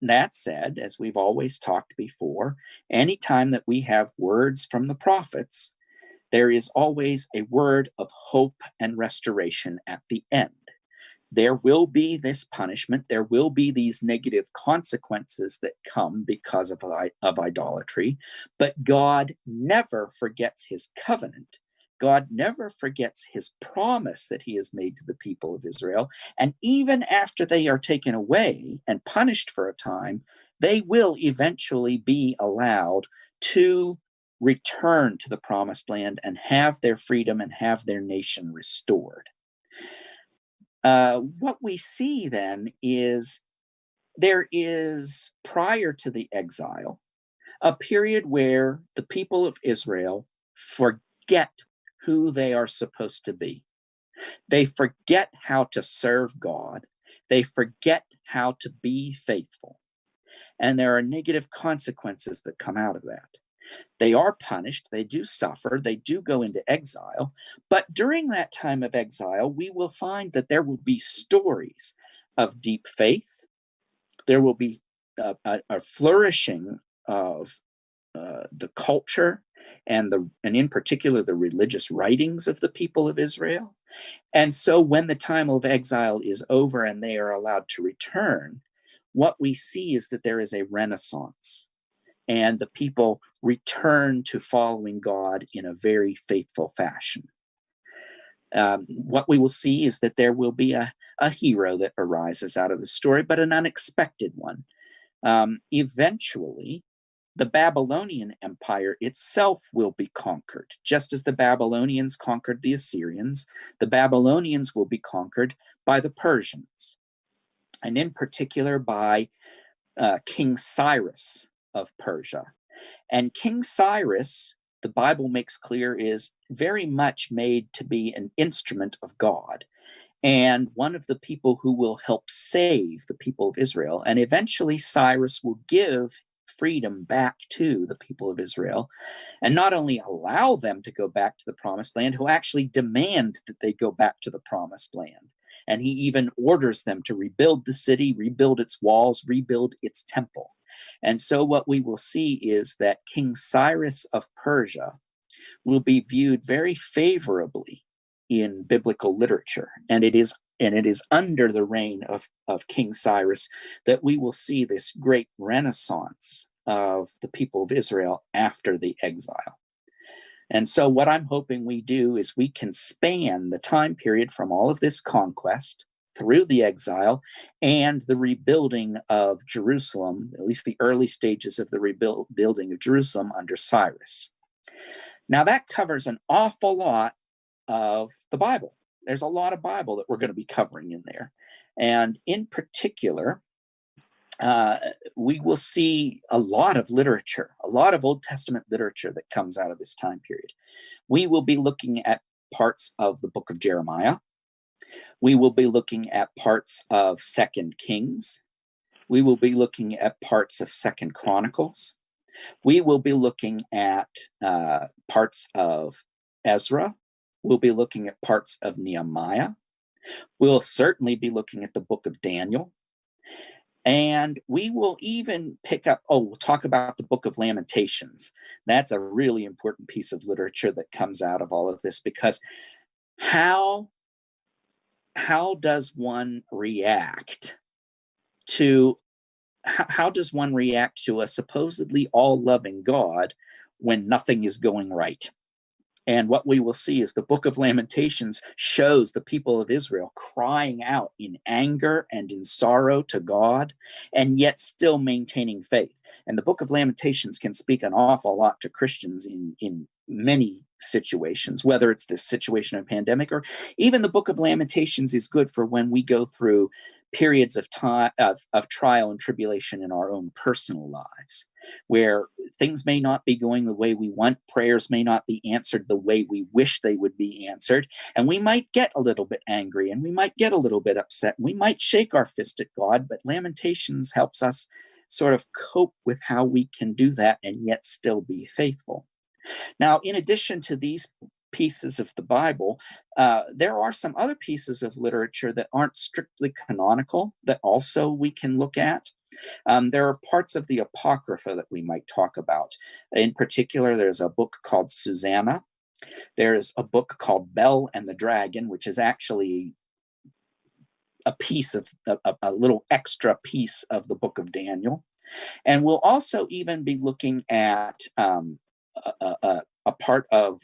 that said, as we've always talked before, anytime that we have words from the prophets, there is always a word of hope and restoration at the end. There will be this punishment. There will be these negative consequences that come because of idolatry, but God never forgets his covenant. God never forgets his promise that he has made to the people of Israel. And even after they are taken away and punished for a time, they will eventually be allowed to return to the promised land and have their freedom and have their nation restored. What we see then is there is, prior to the exile, a period where the people of Israel forget who they are supposed to be. They forget how to serve God. They forget how to be faithful. And there are negative consequences that come out of that. They are punished, they do suffer, they do go into exile. But during that time of exile, we will find that there will be stories of deep faith. There will be a flourishing of the culture and in particular the religious writings of the people of Israel. And so when the time of exile is over and they are allowed to return, what we see is that there is a renaissance, and the people return to following God in a very faithful fashion. What we will see is that there will be a hero that arises out of the story, but an unexpected one. Eventually, the Babylonian Empire itself will be conquered. Just as the Babylonians conquered the Assyrians, the Babylonians will be conquered by the Persians, and in particular by King Cyrus of Persia. And King Cyrus, the Bible makes clear, is very much made to be an instrument of God and one of the people who will help save the people of Israel. And eventually Cyrus will give freedom back to the people of Israel, and not only allow them to go back to the promised land, he'll actually demand that they go back to the promised land. And he even orders them to rebuild the city, rebuild its walls, rebuild its temple. And so what we will see is that King Cyrus of Persia will be viewed very favorably in biblical literature. And it is under the reign of King Cyrus that we will see this great renaissance of the people of Israel after the exile. And so what I'm hoping we do is we can span the time period from all of this conquest through the exile and the rebuilding of Jerusalem, at least the early stages of the rebuilding of Jerusalem under Cyrus. Now that covers an awful lot of the Bible. There's a lot of Bible that we're going to be covering in there. And in particular, we will see a lot of literature, a lot of Old Testament literature that comes out of this time period. We will be looking at parts of the book of Jeremiah. We will be looking at parts of 2 Kings. We will be looking at parts of 2 Chronicles. We will be looking at parts of Ezra. We'll be looking at parts of Nehemiah. We'll certainly be looking at the book of Daniel. And we will even we'll talk about the book of Lamentations. That's a really important piece of literature that comes out of all of this, because how does one react to a supposedly all-loving God when nothing is going right? And what we will see is the book of Lamentations shows the people of Israel crying out in anger and in sorrow to God, and yet still maintaining faith. And the book of Lamentations can speak an awful lot to Christians in many situations, whether it's this situation of pandemic, or even the book of Lamentations is good for when we go through periods of time of trial and tribulation in our own personal lives, where things may not be going the way we want, prayers may not be answered the way we wish they would be answered, and we might get a little bit angry, and we might get a little bit upset, we might shake our fist at God. But Lamentations helps us sort of cope with how we can do that and yet still be faithful. Now, in addition to these pieces of the Bible, there are some other pieces of literature that aren't strictly canonical that also we can look at. There are parts of the Apocrypha that we might talk about. In particular, there's a book called Susanna. There's a book called Bel and the Dragon, which is actually a piece of a little extra piece of the book of Daniel. And we'll also even be looking at a part of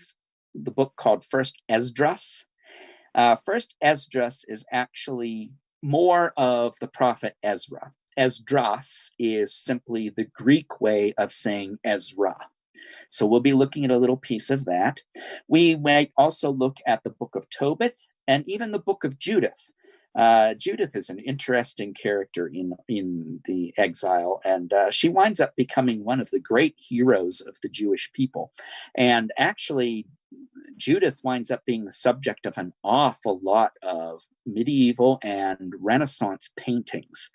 the book called First Esdras. First Esdras is actually more of the prophet Ezra. Esdras is simply the Greek way of saying Ezra. So we'll be looking at a little piece of that. We might also look at the book of Tobit and even the book of Judith. Judith is an interesting character in the exile, and she winds up becoming one of the great heroes of the Jewish people. And actually, Judith winds up being the subject of an awful lot of medieval and Renaissance paintings.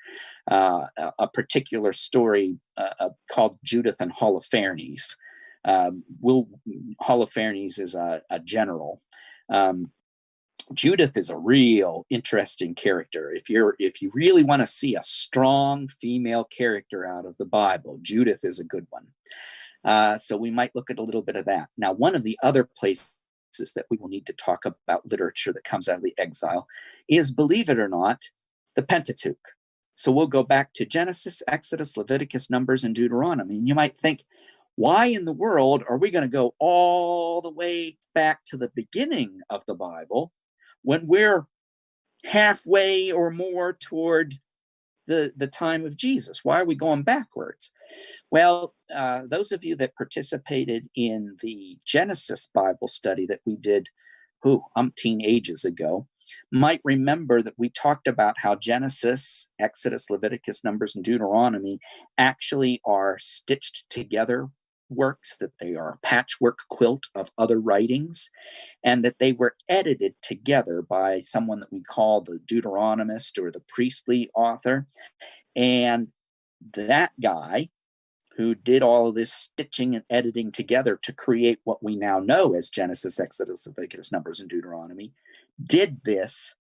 A particular story called Judith and Holofernes. Holofernes is a general. Judith is a real interesting character. If you really want to see a strong female character out of the Bible, Judith is a good one. So we might look at a little bit of that. Now, one of the other places that we will need to talk about literature that comes out of the exile is, believe it or not, the Pentateuch. So we'll go back to Genesis, Exodus, Leviticus, Numbers, and Deuteronomy. And you might think, why in the world are we going to go all the way back to the beginning of the Bible when we're halfway or more toward the time of Jesus? Why are we going backwards? Well, those of you that participated in the Genesis Bible study that we did, umpteen ages ago, might remember that we talked about how Genesis, Exodus, Leviticus, Numbers, and Deuteronomy actually are stitched together works, that they are a patchwork quilt of other writings, and that they were edited together by someone that we call the Deuteronomist or the priestly author. And that guy who did all of this stitching and editing together to create what we now know as Genesis, Exodus, Leviticus, Numbers, and Deuteronomy, did this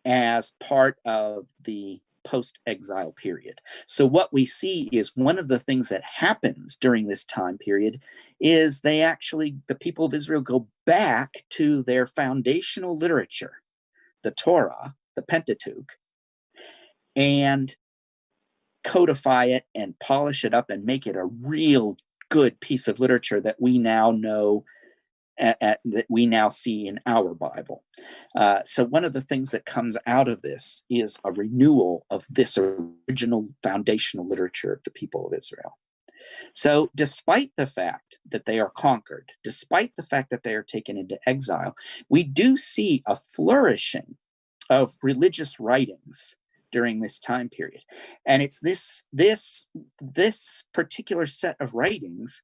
as part of the post-exile period. So what we see is one of the things that happens during this time period is the people of Israel go back to their foundational literature, the Torah, the Pentateuch, and codify it and polish it up and make it a real good piece of literature that we now know, that we now see in our Bible. So one of the things that comes out of this is a renewal of this original foundational literature of the people of Israel. So despite the fact that they are conquered, despite the fact that they are taken into exile, we do see a flourishing of religious writings during this time period. And it's this particular set of writings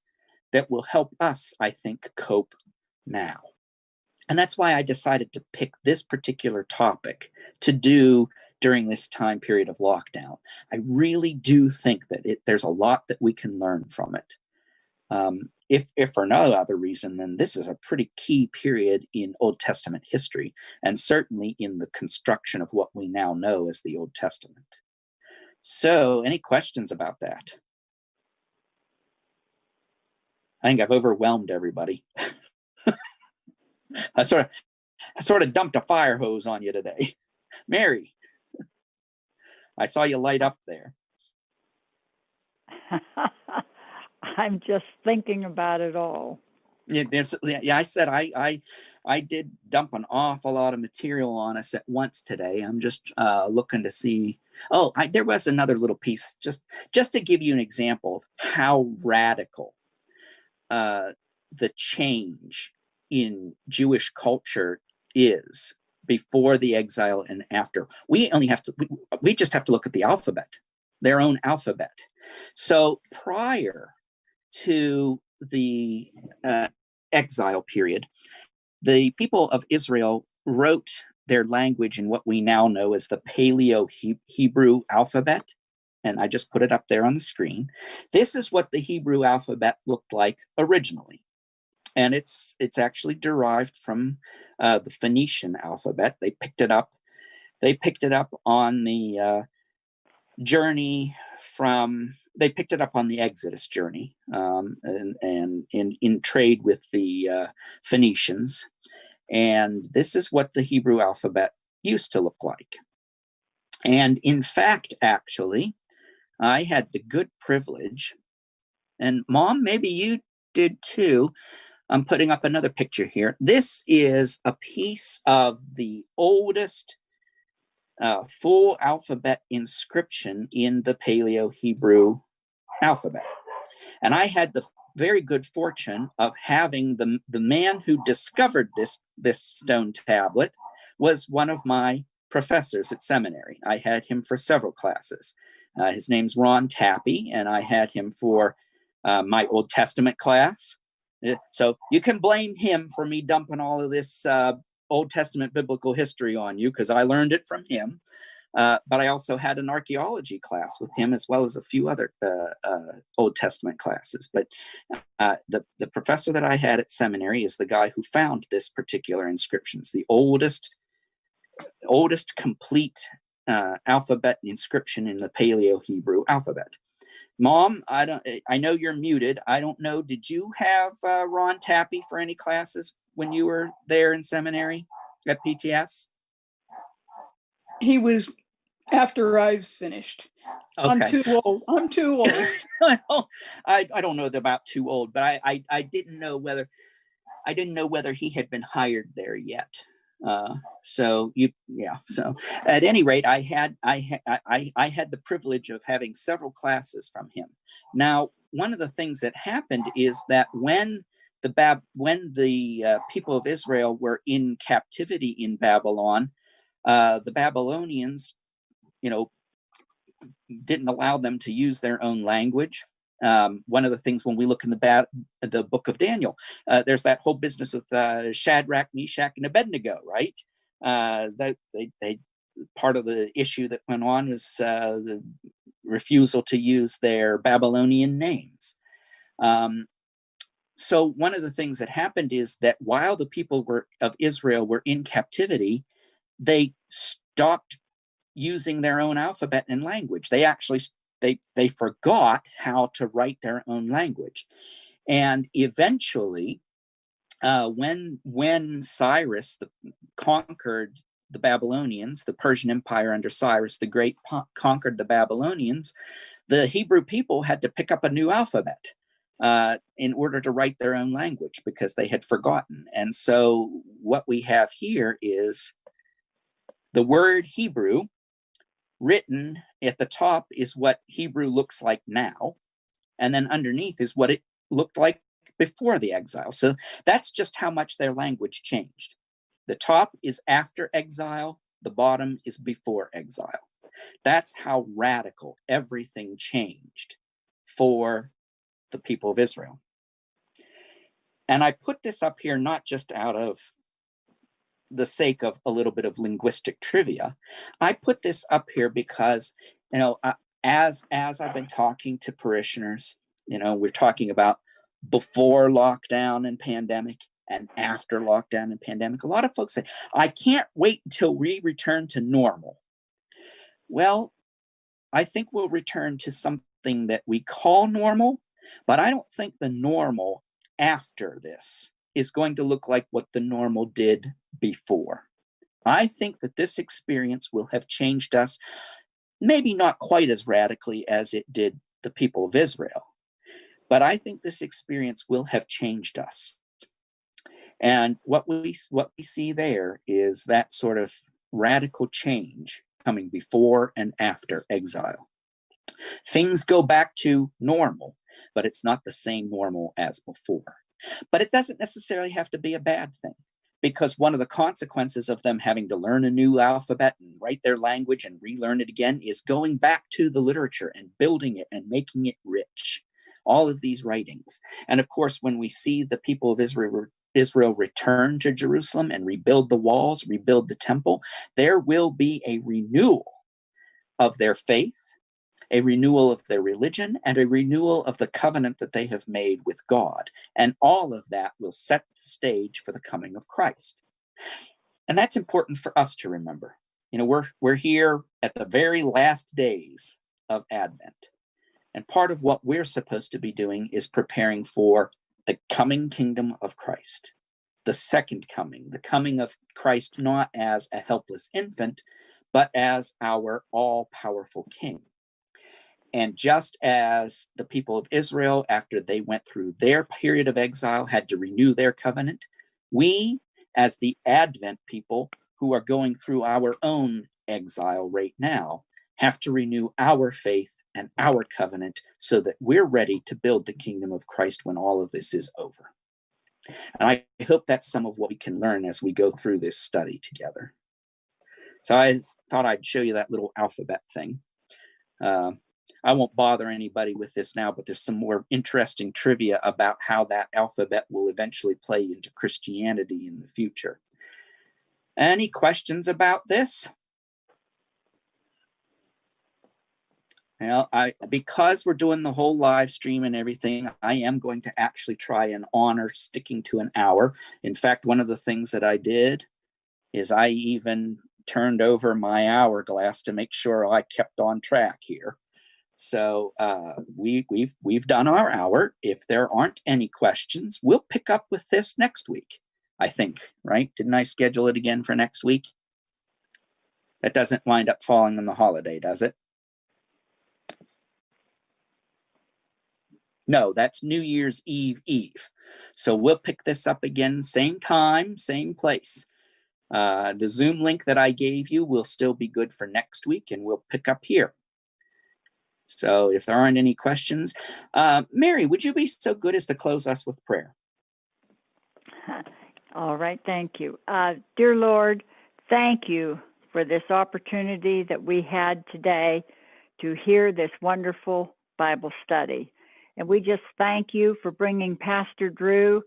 that will help us, I think, cope now. And that's why I decided to pick this particular topic to do during this time period of lockdown. I really do think that there's a lot that we can learn from it. If for no other reason, then this is a pretty key period in Old Testament history, and certainly in the construction of what we now know as the Old Testament. So, any questions about that? I think I've overwhelmed everybody. I sort of dumped a fire hose on you today. Mary, I saw you light up there. I'm just thinking about it all. Yeah, I said I did dump an awful lot of material on us at once today. I'm just looking to see. Oh, there was another little piece just to give you an example of how radical the change in Jewish culture is before the exile and after. We just have to look at the alphabet, their own alphabet. So prior to the exile period, the people of Israel wrote their language in what we now know as the Paleo-Hebrew alphabet. And I just put it up there on the screen. This is what the Hebrew alphabet looked like originally. And it's actually derived from the Phoenician alphabet. They picked it up on the journey they picked it up on the Exodus journey, and in trade with the Phoenicians. And this is what the Hebrew alphabet used to look like. And in fact, actually, I had the good privilege, and Mom, maybe you did too. I'm putting up another picture here. This is a piece of the oldest full alphabet inscription in the Paleo Hebrew alphabet. And I had the very good fortune of having the man who discovered this stone tablet was one of my professors at seminary. I had him for several classes. His name's Ron Tappy, and I had him for my Old Testament class. So you can blame him for me dumping all of this Old Testament biblical history on you, because I learned it from him. But I also had an archaeology class with him, as well as a few other Old Testament classes. But the professor that I had at seminary is the guy who found this particular inscription. It's the oldest complete alphabet inscription in the Paleo Hebrew alphabet. Mom, I know you're muted. I don't know. Did you have Ron Tappy for any classes when you were there in seminary at PTS? He was after I was finished. Okay. I'm too old. I don't know about too old, but I didn't know whether he had been hired there yet. So at any rate, I had the privilege of having several classes from him. Now, one of the things that happened is that when the people of Israel were in captivity in Babylon, the Babylonians, didn't allow them to use their own language. One of the things when we look in the book of Daniel, there's that whole business with Shadrach, Meshach, and Abednego, right? They part of the issue that went on was the refusal to use their Babylonian names. So one of the things that happened is that while the people of Israel were in captivity, they stopped using their own alphabet and language. They actually they forgot how to write their own language. And eventually, when Cyrus conquered the Babylonians, the Persian Empire under Cyrus the Great conquered the Babylonians, the Hebrew people had to pick up a new alphabet in order to write their own language, because they had forgotten. And so what we have here is the word Hebrew. Written at the top is what Hebrew looks like now, and then underneath is what it looked like before the exile. So that's just how much their language changed. The top is after exile, the bottom is before exile. That's how radical everything changed for the people of Israel. And I put this up here not just out of the sake of a little bit of linguistic trivia. I put this up here because, as I've been talking to parishioners, we're talking about before lockdown and pandemic and after lockdown and pandemic. A lot of folks say, I can't wait until we return to normal. Well, I think we'll return to something that we call normal, but I don't think the normal after this is going to look like what the normal did before. I think that this experience will have changed us, maybe not quite as radically as it did the people of Israel, but I think this experience will have changed us. And what we see there is that sort of radical change coming before and after exile. Things go back to normal, but it's not the same normal as before. But it doesn't necessarily have to be a bad thing, because one of the consequences of them having to learn a new alphabet and write their language and relearn it again is going back to the literature and building it and making it rich. All of these writings. And of course, when we see the people of Israel return to Jerusalem and rebuild the walls, rebuild the temple, there will be a renewal of their faith, a renewal of their religion, and a renewal of the covenant that they have made with God. And all of that will set the stage for the coming of Christ. And that's important for us to remember. We're here at the very last days of Advent. And part of what we're supposed to be doing is preparing for the coming kingdom of Christ, the second coming, the coming of Christ not as a helpless infant, but as our all-powerful king. And just as the people of Israel, after they went through their period of exile, had to renew their covenant, we, as the Advent people who are going through our own exile right now, have to renew our faith and our covenant so that we're ready to build the kingdom of Christ when all of this is over. And I hope that's some of what we can learn as we go through this study together. So I thought I'd show you that little alphabet thing. I won't bother anybody with this now, but there's some more interesting trivia about how that alphabet will eventually play into Christianity in the future. Any questions about this? Well, because we're doing the whole live stream and everything, I am going to actually try and honor sticking to an hour. In fact, one of the things that I did is I even turned over my hourglass to make sure I kept on track here. So we've done our hour. If there aren't any questions, we'll pick up with this next week, I think, right? Didn't I schedule it again for next week? That doesn't wind up falling on the holiday, does it? No, that's New Year's Eve. So we'll pick this up again, same time, same place. The Zoom link that I gave you will still be good for next week, and we'll pick up here. So if there aren't any questions, Mary, would you be so good as to close us with prayer? All right, thank you. Dear Lord, thank you for this opportunity that we had today to hear this wonderful Bible study. And we just thank you for bringing Pastor Drew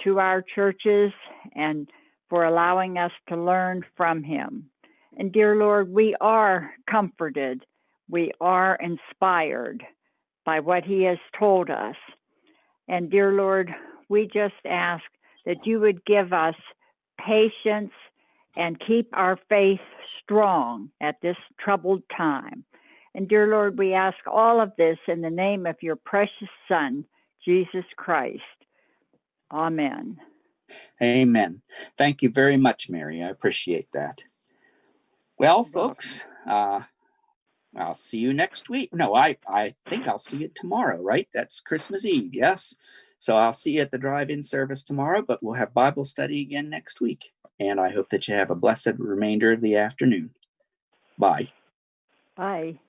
to our churches and for allowing us to learn from him. And dear Lord, we are comforted. We are inspired by what he has told us. And dear Lord, we just ask that you would give us patience and keep our faith strong at this troubled time. And dear Lord, we ask all of this in the name of your precious Son, Jesus Christ. Amen. Amen. Thank you very much, Mary. I appreciate that. Well, folks, I'll see you next week. No, I think I'll see you tomorrow, right? That's Christmas Eve, yes? So I'll see you at the drive-in service tomorrow, but we'll have Bible study again next week. And I hope that you have a blessed remainder of the afternoon. Bye. Bye.